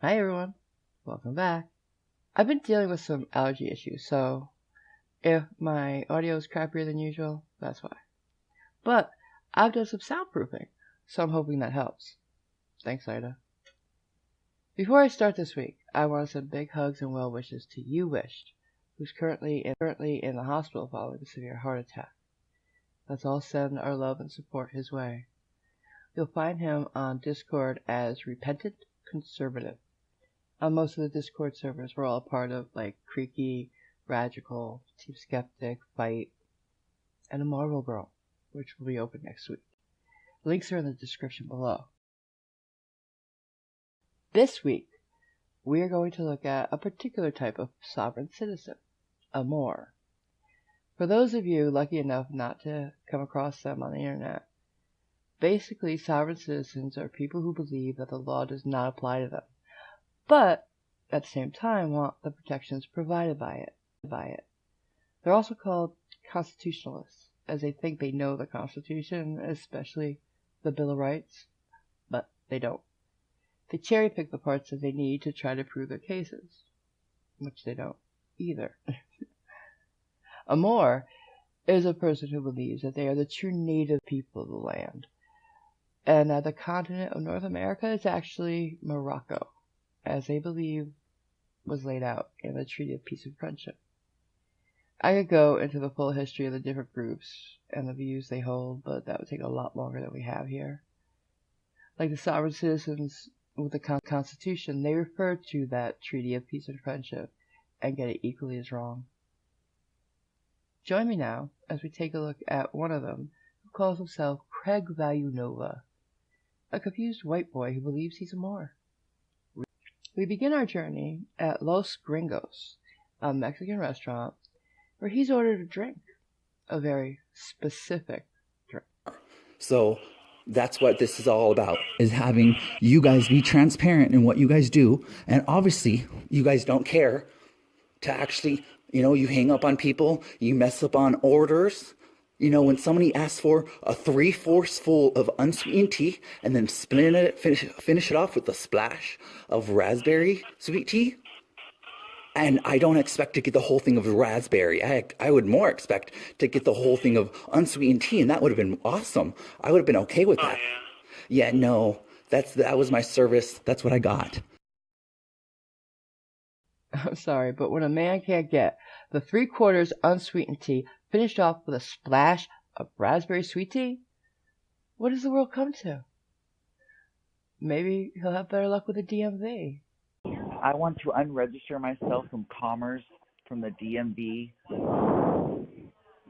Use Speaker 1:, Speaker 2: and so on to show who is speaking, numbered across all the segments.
Speaker 1: Hi everyone, welcome back. I've been dealing with some allergy issues, so if my audio is crappier than usual, that's why. But I've done some soundproofing, so I'm hoping that helps. Thanks, Ida. Before I start this week, I want to send big hugs and well wishes to you, Wished, who's currently in the hospital following a severe heart attack. Let's all send our love and support his way. You'll find him on Discord as Repentant Conservative. On most of the Discord servers, we're all a part of, like Creaky, Ragical, Team Skeptic, Fight, and a Marvel Girl, which will be open next week. Links are in the description below. This week, we are going to look at a particular type of sovereign citizen, a Moor. For those of you lucky enough not to come across them on the internet, basically sovereign citizens are people who believe that the law does not apply to them, but at the same time want the protections provided by it. They're also called constitutionalists, as they think they know the Constitution, especially the Bill of Rights, but they don't. They cherry pick the parts that they need to try to prove their cases, which they don't either. A Moor is a person who believes that they are the true native people of the land, and that the continent of North America is actually Morocco, as they believe was laid out in the Treaty of Peace and Friendship. I could go into the full history of the different groups and the views they hold, but that would take a lot longer than we have here. Like the sovereign citizens with the Constitution, they refer to that Treaty of Peace and Friendship and get it equally as wrong. Join me now as we take a look at one of them who calls himself Craigvalue Nova, a confused white boy who believes he's a Moor. We begin our journey at Los Gringos, a Mexican restaurant, where he's ordered a drink, a very specific drink.
Speaker 2: So that's what this is all about, is having you guys be transparent in what you guys do. And obviously, you guys don't care to actually, you hang up on people, you mess up on orders. When somebody asks for a 3/4 full of unsweetened tea and then finish it off with a splash of raspberry sweet tea, and I don't expect to get the whole thing of raspberry. I would more expect to get the whole thing of unsweetened tea, and that would have been awesome. I would have been okay with that. Yeah, no, that was my service. That's what I got.
Speaker 1: I'm sorry, but when a man can't get the 3/4 unsweetened tea finished off with a splash of raspberry sweet tea, what does the world come to? Maybe he'll have better luck with the DMV.
Speaker 3: I want to unregister myself from Commerce from the DMV,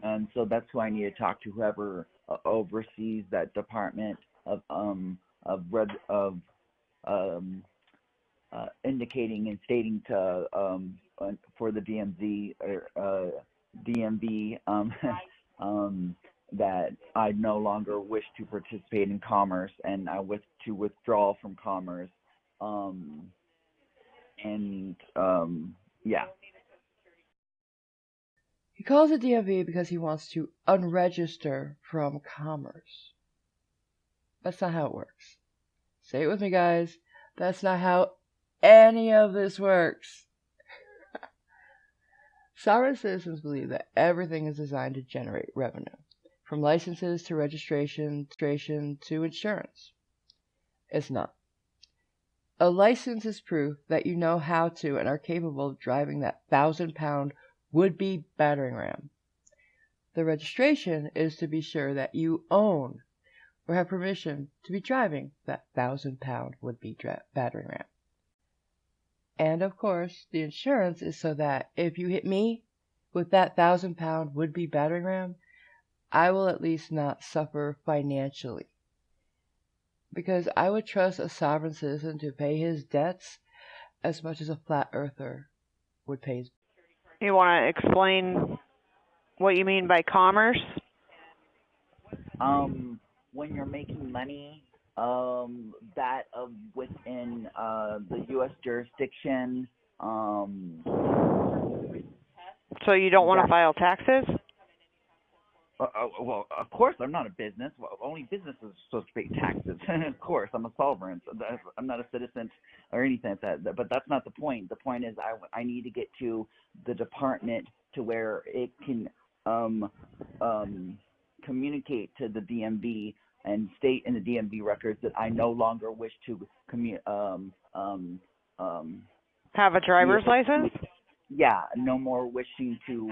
Speaker 3: and so that's who I need to talk to. Whoever oversees that department of indicating and stating to for the DMV that I no longer wish to participate in Commerce, and I wish to withdraw from Commerce. Yeah.
Speaker 1: He calls it DMV because he wants to unregister from Commerce. That's not how it works. Say it with me, guys. That's not how any of this works. Sovereign citizens believe that everything is designed to generate revenue, from licenses to registration to insurance. It's not. A license is proof that you know how to and are capable of driving that 1,000-pound would-be battering ram. The registration is to be sure that you own or have permission to be driving that 1,000-pound would-be battering ram. And of course, the insurance is so that if you hit me with that 1,000-pound would-be battering ram, I will at least not suffer financially. Because I would trust a sovereign citizen to pay his debts as much as a flat earther would pay his.
Speaker 4: You want to explain what you mean by commerce?
Speaker 3: When you're making money, that within the U.S. jurisdiction.
Speaker 4: So you don't want to file taxes?
Speaker 3: Well, of course, I'm not a business. Well, only businesses are supposed to pay taxes. Of course, I'm a sovereign. I'm not a citizen or anything like that. But that's not the point. The point is I need to get to the department to where it can communicate to the DMV and state in the DMV records that I no longer wish to
Speaker 4: Have a driver's license?
Speaker 3: yeah, no more wishing to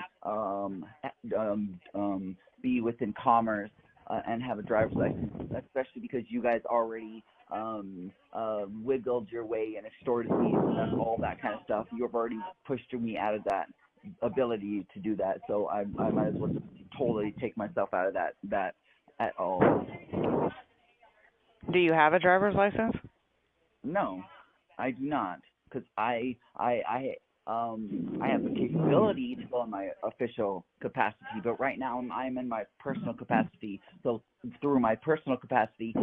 Speaker 3: be within commerce and have a driver's license, especially because you guys already wiggled your way and extorted me and all that kind of stuff. You've already pushed me out of that ability to do that, so I might as well just totally take myself out of that at all.
Speaker 4: Do you have a driver's license?
Speaker 3: No, I do not, because I have the capability to go in my official capacity, but right now I'm in my personal capacity. So through my personal capacity,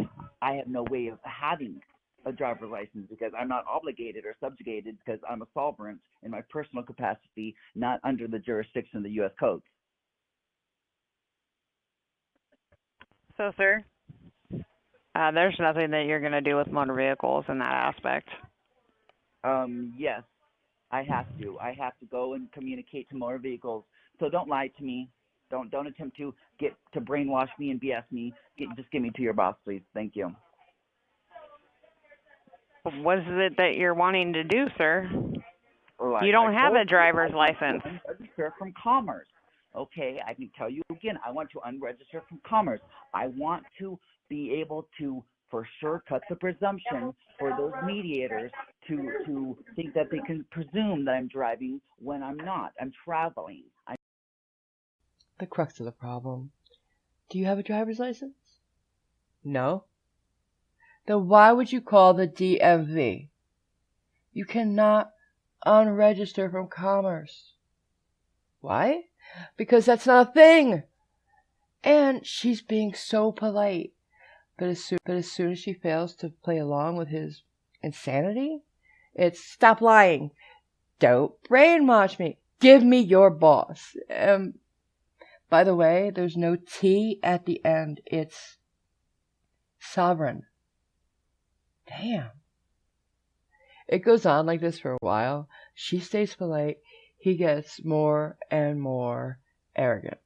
Speaker 3: I have no way of having a driver's license because I'm not obligated or subjugated because I'm a sovereign in my personal capacity, not under the jurisdiction of the U.S. codes.
Speaker 4: So, sir, there's nothing that you're going to do with motor vehicles in that aspect.
Speaker 3: Yes. I have to go and communicate to motor vehicles. So don't lie to me. Don't attempt to brainwash me and BS me. Just get me to your boss, please. Thank you.
Speaker 4: What is it that you're wanting to do, sir?
Speaker 3: Well,
Speaker 4: you don't have a driver's license.
Speaker 3: Unregister from commerce. Okay, I can tell you again. I want to unregister from commerce. I want to be able to, for sure, cut the presumption for those mediators to think that they can presume that I'm driving when I'm not. I'm traveling.
Speaker 1: The crux of the problem. Do you have a driver's license? No? Then why would you call the DMV? You cannot unregister from commerce. Why? Because that's not a thing. And she's being so polite. But as soon as she fails to play along with his insanity, it's stop lying. Don't brainwash me. Give me your boss. By the way, there's no T at the end. It's sovereign. Damn. It goes on like this for a while. She stays polite. He gets more and more arrogant.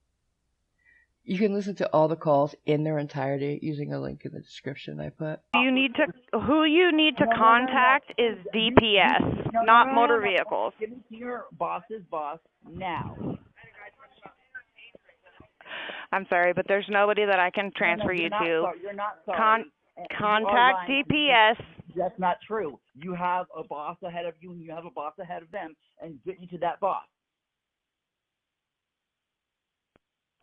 Speaker 1: You can listen to all the calls in their entirety using a link in the description I put.
Speaker 4: Who you need to contact is DPS, not motor vehicles.
Speaker 3: Give me to your boss's boss now.
Speaker 4: I'm sorry, but there's nobody that I can transfer you to.
Speaker 3: You're not sorry.
Speaker 4: Contact DPS.
Speaker 3: That's not true. You have a boss ahead of you, and you have a boss ahead of them, and get you to that boss.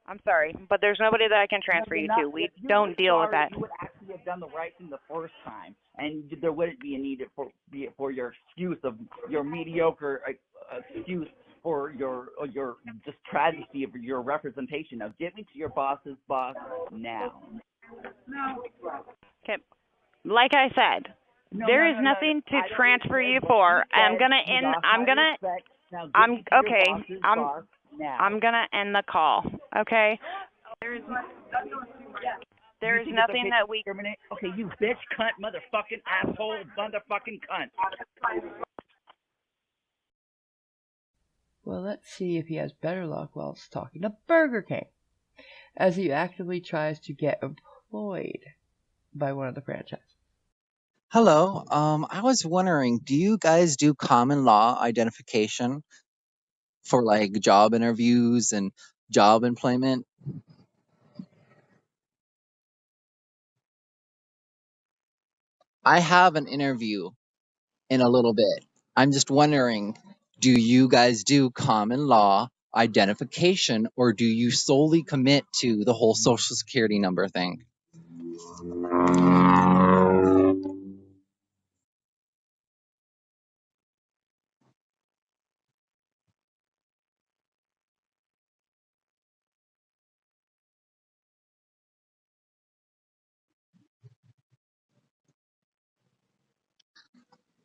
Speaker 4: I'm sorry, but there's nobody that I can transfer you to. We don't deal with that.
Speaker 3: You would actually have done the right thing the first time, and there wouldn't be a need for your excuse of your mediocre excuse for your just tragedy of your representation. Now, get me to your boss's boss now.
Speaker 4: Okay. Like I said, there is nothing to transfer you for. I'm gonna end the call. Okay. There is nothing that we.
Speaker 3: Okay, you bitch, cunt, motherfucking asshole, motherfucking cunt.
Speaker 1: Well, let's see if he has better luck while talking to Burger King, as he actively tries to get employed by one of the franchises.
Speaker 5: Hello. I was wondering, do you guys do common law identification for like job interviews and job employment? I have an interview in a little bit. I'm just wondering, do you guys do common law identification or do you solely commit to the whole social security number thing?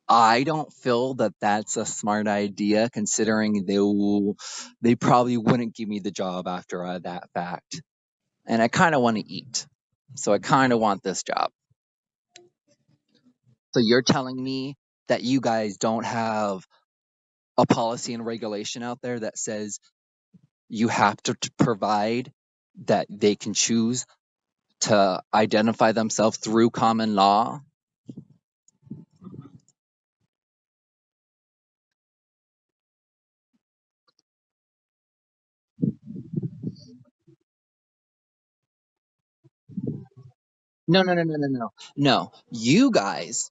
Speaker 5: I don't feel that that's a smart idea, considering they probably wouldn't give me the job after that fact. and I kind of want to eat. So I kind of want this job. So you're telling me that you guys don't have a policy and regulation out there that says you have to provide that they can choose to identify themselves through common law? No, no, no, no, no, no. No, you guys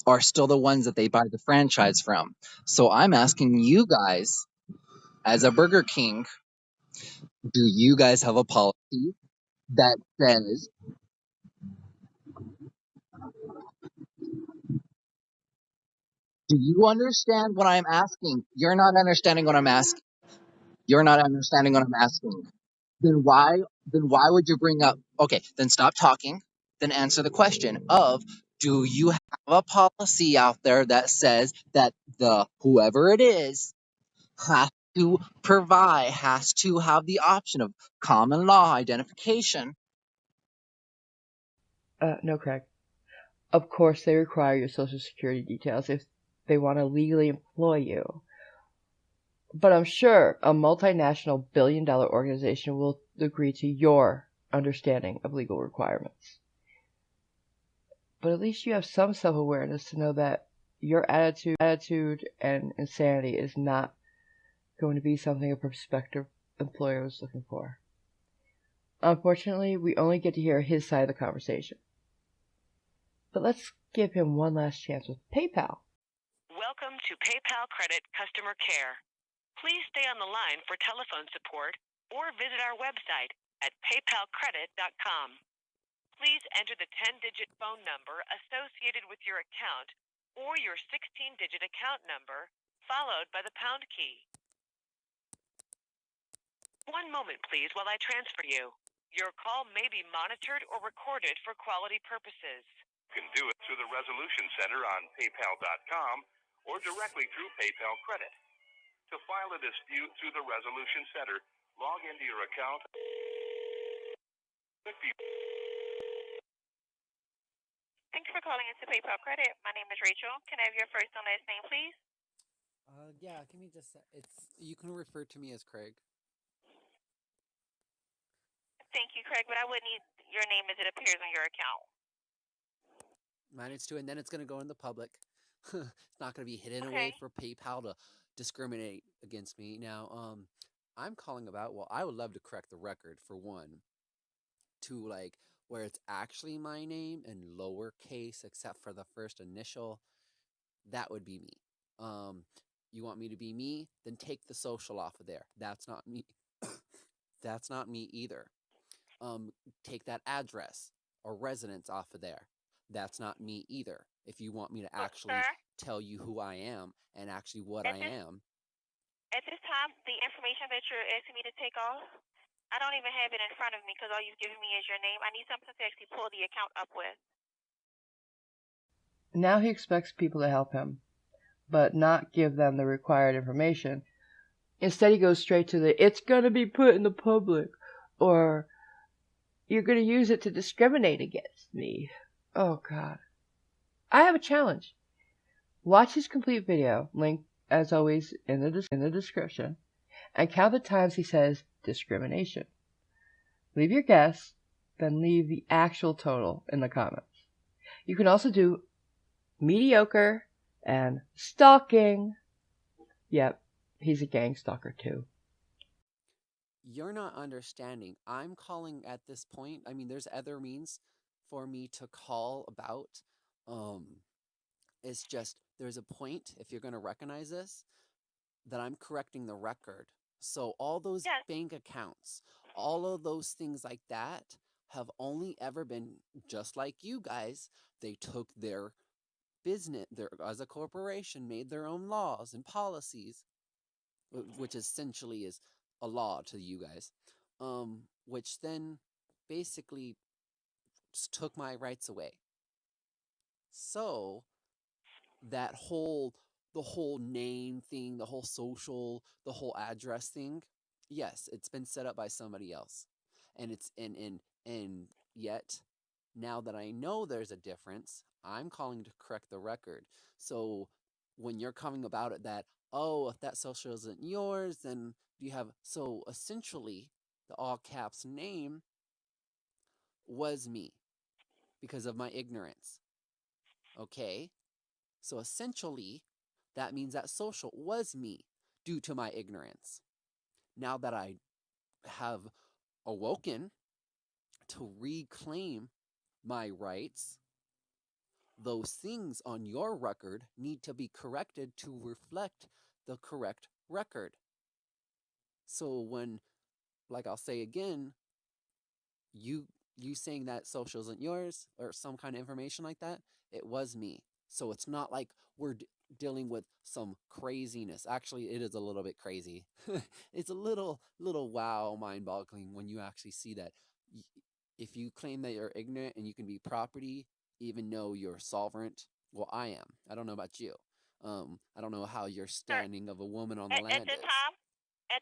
Speaker 5: are still the ones that they buy the franchise from. So I'm asking you guys, as a Burger King, do you guys have a policy that says, do you understand what I'm asking? You're not understanding what I'm asking. You're not understanding what I'm asking. Then why then why would you bring up, okay, then stop talking, then answer the question of, do you have a policy out there that says that the whoever it is has to provide, has to have the option of common law identification?
Speaker 1: No, Craig. Of course, they require your social security details if they want to legally employ you. But I'm sure a multinational billion-dollar organization will agree to your understanding of legal requirements. But at least you have some self-awareness to know that your attitude and insanity is not going to be something a prospective employer is looking for. Unfortunately, we only get to hear his side of the conversation. But let's give him one last chance with PayPal.
Speaker 6: Welcome to PayPal Credit Customer Care. Please stay on the line for telephone support or visit our website at paypalcredit.com. Please enter the 10-digit phone number associated with your account or your 16-digit account number, followed by the pound key. One moment, please, while I transfer you. Your call may be monitored or recorded for quality purposes. You can do it through the Resolution Center on paypal.com or directly through PayPal Credit. To file a dispute through the Resolution Center, log into your account. Thanks for calling into PayPal Credit. My name is Rachel. Can I have your first and last name, please?
Speaker 7: Yeah, give me just you can refer to me as Craig.
Speaker 6: Thank you, Craig, but I would need your name as it appears on your account.
Speaker 7: Mine is too, and then it's gonna go in the public. It's not gonna be hidden away for PayPal to discriminate against me. Now, I'm calling about, well, I would love to correct the record for one, to like where it's actually my name in lowercase except for the first initial. That would be me. You want me to be me? Then take the social off of there. That's not me. That's not me either. Take that address or residence off of there. That's not me either. If you want me to actually tell you who I am and actually what I am.
Speaker 6: At this time, the information that you're asking me to take off, I don't even have it in front of me because all you've given me is your name. I need something to actually pull the account up with.
Speaker 1: Now he expects people to help him, but not give them the required information. Instead, he goes straight to the, it's going to be put in the public, or you're going to use it to discriminate against me. Oh, God. I have a challenge. Watch his complete video, linked as always in the description, and count the times he says discrimination. Leave your guess, then leave the actual total in the comments. You can also do mediocre and stalking. Yep, he's a gang stalker too.
Speaker 7: You're not understanding. I'm calling at this point. I mean, there's other means for me to call about. It's just there's a point, if you're going to recognize this, that I'm correcting the record. So all those bank accounts, all of those things like that have only ever been just like you guys. They took their business, as a corporation, made their own laws and policies, which essentially is a law to you guys, which then basically took my rights away. So that the whole name thing, the whole social, the whole address thing, yes, it's been set up by somebody else. And and yet now that I know there's a difference, I'm calling to correct the record. So when you're coming about it that, oh, if that social isn't yours, then do you have, so essentially the all caps name was me because of my ignorance. Okay? So essentially that means that social was me due to my ignorance. Now that I have awoken to reclaim my rights, those things on your record need to be corrected to reflect the correct record. So when, like I'll say again, you saying that social isn't yours or some kind of information like that, it was me. So it's not like we're dealing with some craziness. Actually, it is a little bit crazy. It's a little wow, mind-boggling when you actually see that. If you claim that you're ignorant and you can be property, even though you're sovereign, well, I am. I don't know about you. I don't know how your
Speaker 6: Sir,
Speaker 7: standing of a woman on the
Speaker 6: at
Speaker 7: land
Speaker 6: the
Speaker 7: is.
Speaker 6: time, I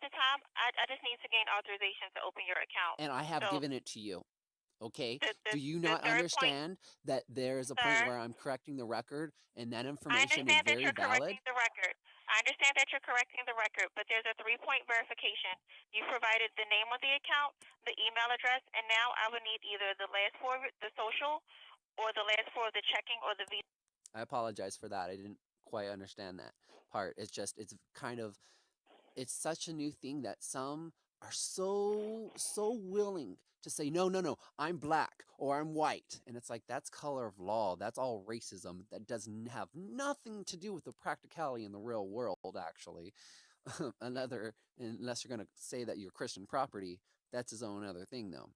Speaker 6: just need to gain authorization to open your account.
Speaker 7: And I have
Speaker 6: So
Speaker 7: given it to you. Okay?
Speaker 6: the
Speaker 7: Do you
Speaker 6: the
Speaker 7: not
Speaker 6: third point,
Speaker 7: understand that there's a point
Speaker 6: sir.
Speaker 7: where I'm correcting the record and that
Speaker 6: I
Speaker 7: information is
Speaker 6: understand that
Speaker 7: very
Speaker 6: you're
Speaker 7: valid?
Speaker 6: correcting the record. I understand that you're correcting the record, but there's a 3-point verification. You provided the name of the account, the email address, and now I would need either the last four of the social or the last four of the checking or the Visa.
Speaker 7: I apologize for that. I didn't quite understand that part. It's just, it's kind of, it's such a new thing that some are so willing to say, no, I'm black or I'm white, and it's like, that's color of law, that's all racism, that doesn't have nothing to do with the practicality in the real world, actually. Unless you're going to say that you're Christian property, that's his own other thing, though.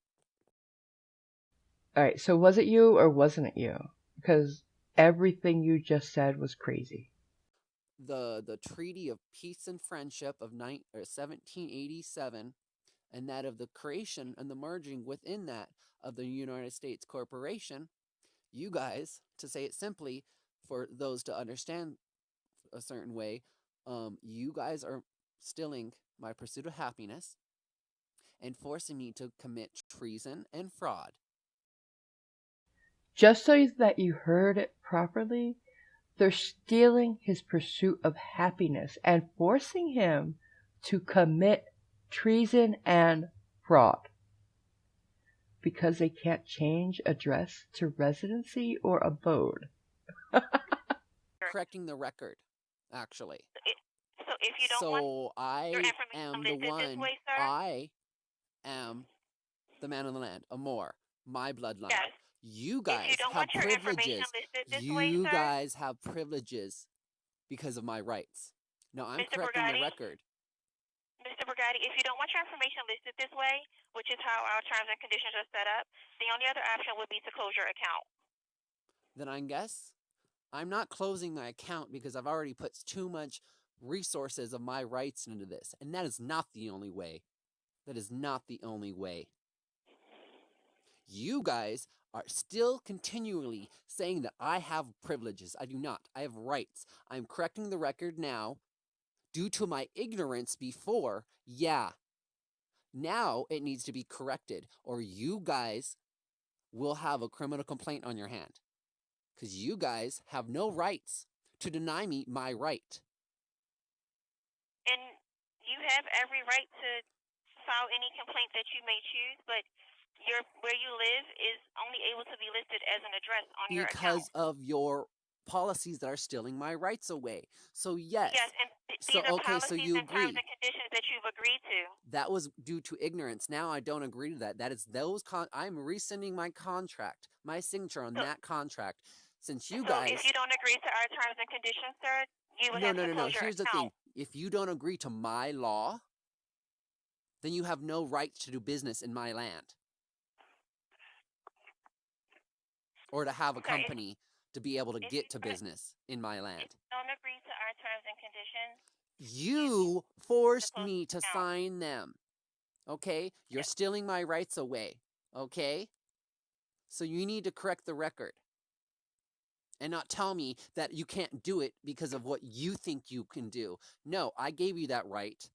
Speaker 1: Alright, so was it you or wasn't it you? Because everything you just said was crazy.
Speaker 7: The Treaty of Peace and Friendship of 1787, and that of the creation and the merging within that of the United States Corporation, you guys, to say it simply, for those to understand a certain way, you guys are stilling my pursuit of happiness and forcing me to commit treason and fraud.
Speaker 1: Just so that you heard it properly, they're stealing his pursuit of happiness and forcing him to commit treason and fraud. Because they can't change address to residency or abode.
Speaker 7: Correcting the record, actually.
Speaker 6: So if you don't want
Speaker 7: I
Speaker 6: your information
Speaker 7: am the
Speaker 6: listed this
Speaker 7: one,
Speaker 6: way, sir.
Speaker 7: I am the man of the land, a Moor, my bloodline.
Speaker 6: Yes.
Speaker 7: You
Speaker 6: If
Speaker 7: guys
Speaker 6: you don't
Speaker 7: have
Speaker 6: want your information
Speaker 7: privileges.
Speaker 6: listed this way,
Speaker 7: You
Speaker 6: sir.
Speaker 7: guys have privileges because of my rights. No, I'm
Speaker 6: Mr.
Speaker 7: correcting the
Speaker 6: Brigatti,
Speaker 7: record.
Speaker 6: Mr. Brigatti, if you don't want your information listed this way, which is how our terms and conditions are set up, the only other option would be to close your account.
Speaker 7: Then I guess I'm not closing my account because I've already put too much resources of my rights into this. And that is not the only way. That is not the only way. You guys are still continually saying that I have privileges. I do not. I have rights. I'm correcting the record now due to my ignorance before. Yeah. Now it needs to be corrected, or you guys will have a criminal complaint on your hand. Because you guys have no rights to deny me my right.
Speaker 6: And you have every right to file any complaint that you may choose, but where you live is only able to be listed as an address on your account.
Speaker 7: Because of your policies that are stealing my rights away. So yes.
Speaker 6: Yes, and these are policies
Speaker 7: so you
Speaker 6: and terms
Speaker 7: agree.
Speaker 6: and conditions that you've agreed to.
Speaker 7: That was due to ignorance. Now I don't agree to that. That is I'm rescinding my contract, my signature on that contract. Since you guys.
Speaker 6: So if you don't agree to our terms and conditions, sir, you would have to close your
Speaker 7: Here's
Speaker 6: account.
Speaker 7: the thing. If you don't agree to my law, then you have no right to do business in my land. Or to have a company to be able to get to business in my land.
Speaker 6: If you don't agree to our terms and conditions,
Speaker 7: you forced me to sign them. Okay? You're stealing my rights away. Okay? So you need to correct the record. And not tell me that you can't do it because of what you think you can do. No, I gave you that right.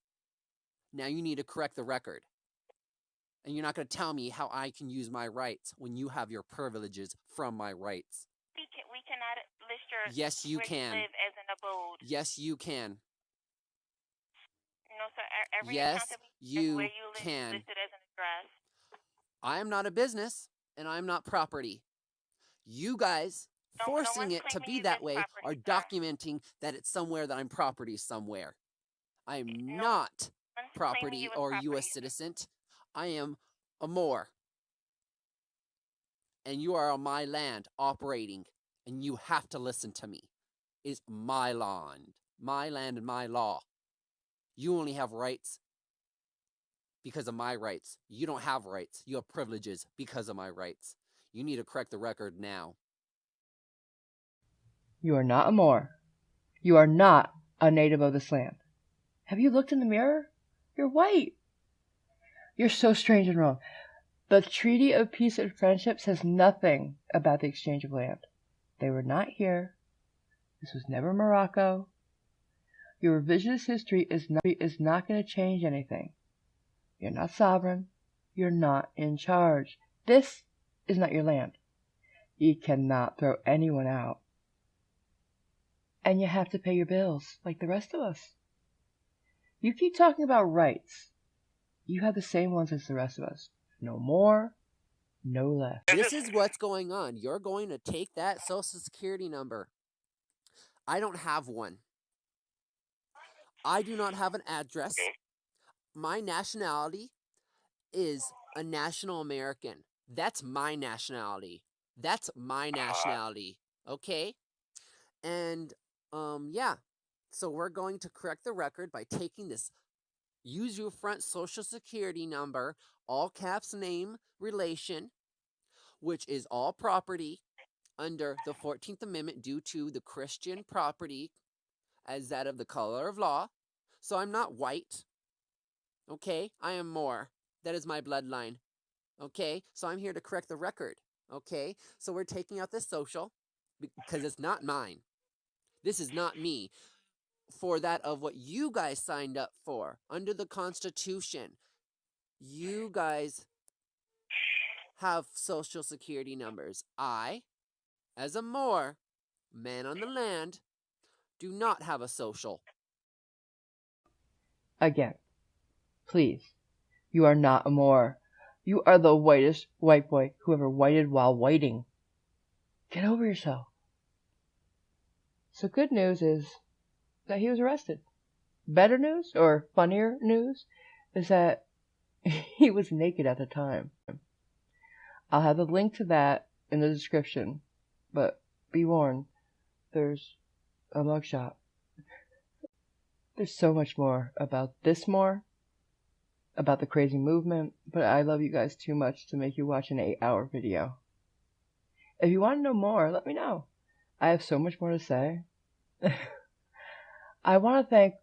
Speaker 7: Now you need to correct the record. And you're not going to tell me how I can use my rights when you have your privileges from my rights.
Speaker 8: We cannot list your
Speaker 7: Yes, you
Speaker 8: where
Speaker 7: can.
Speaker 8: you live as an abode.
Speaker 7: Yes, you can.
Speaker 8: No, sir. Every
Speaker 7: Yes,
Speaker 8: account that we
Speaker 7: you
Speaker 8: where you live
Speaker 7: can.
Speaker 8: listed as an address.
Speaker 7: I am not a business, and I'm not property. You guys forcing it to be that way are documenting that it's somewhere that I'm property somewhere. I am not property or U.S. citizen. I am a Moor. And you are on my land operating, and you have to listen to me. It's my land and my law. You only have rights because of my rights. You don't have rights. You have privileges because of my rights. You need to correct the record now.
Speaker 1: You are not a Moor. You are not a native of this land. Have you looked in the mirror? You're white. You're so strange and wrong. The Treaty of Peace and Friendship says nothing about the exchange of land. They were not here. This was never Morocco. Your revisionist history is not going to change anything. You're not sovereign. You're not in charge. This is not your land. You cannot throw anyone out. And you have to pay your bills like the rest of us. You keep talking about rights. You have the same ones as the rest of us. No more, no less.
Speaker 7: This is what's going on. You're going to take that Social Security number. I don't have one. I do not have an address. My nationality is a national American. That's my nationality. That's my nationality. Okay? And, yeah. So we're going to correct the record by taking this use your front Social Security number, all caps name, relation, which is all property under the 14th Amendment due to the Christian property as that of the color of law. So I'm not white. Okay? I am Moor. That is my bloodline. Okay? So I'm here to correct the record. Okay? So we're taking out this social because it's not mine. This is not me. For that of what you guys signed up for under the Constitution. You guys have Social Security numbers. I, as a Moor, man on the land, do not have a social.
Speaker 1: Again, please, you are not a Moor. You are the whitest white boy who ever whited while whiting. Get over yourself. So good news is that he was arrested. Better news, or funnier news, is that he was naked at the time. I'll have the link to that in the description, but be warned, there's a mugshot. There's so much more about this Moor, about the crazy movement, but I love you guys too much to make you watch an 8-hour video. If you want to know more, let me know. I have so much more to say. I want to thank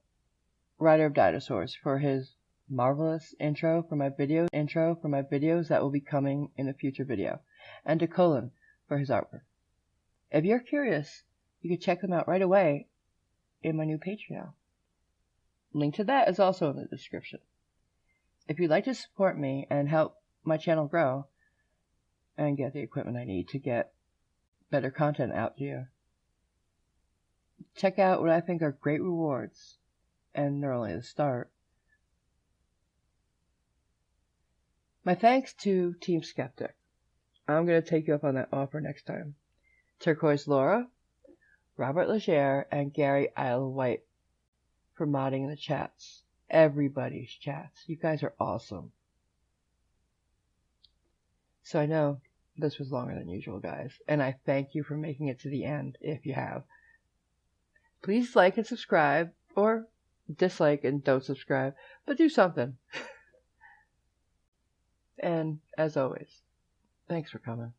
Speaker 1: Rider of Dinosaurs for his marvelous intro for my videos that will be coming in a future video, and to Colin for his artwork. If you're curious, you can check them out right away in my new Patreon. Link to that is also in the description. If you'd like to support me and help my channel grow and get the equipment I need to get better content out to you, check out what I think are great rewards, and they're only the start. My thanks to Team Skeptic. I'm going to take you up on that offer next time. Turquoise Laura, Robert Legere, and Gary Isle White for modding the chats. Everybody's chats. You guys are awesome. So I know this was longer than usual, guys, and I thank you for making it to the end if you have. Please like and subscribe, or dislike and don't subscribe, but do something. And as always, thanks for coming.